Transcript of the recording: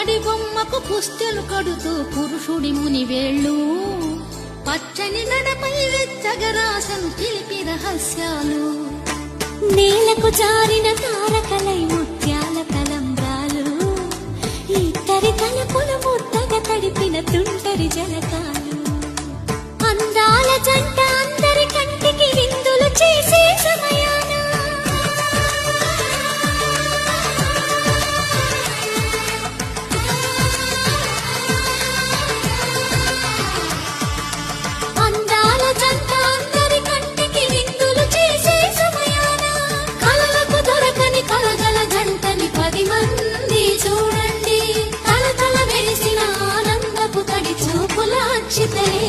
గుమ్మడి బొమ్మకు పుస్తెలు కడుతూ పురుషుడి ముని వేళ్ళు పచ్చని నడపై వెచ్చగరాసను చిలిపి రహస్యాలు నేలకు జారిన తారకలై ముత్యాల తలంబ్రాలు ఇద్దరి తలపులు ముద్దగా తడిపిన తుంటరి జలకాలు అందాల జంట అందరి కంటికి విందులు చేసే సమయాన అందాల జంట అందరి కంటికి విందులు చేసే సమయాన కలలకు దొరకని కలగల జంటని 10 మంది చూడండి తల తల వెలిసిన ఆనందపు తడి చూపుల అచ్చితలే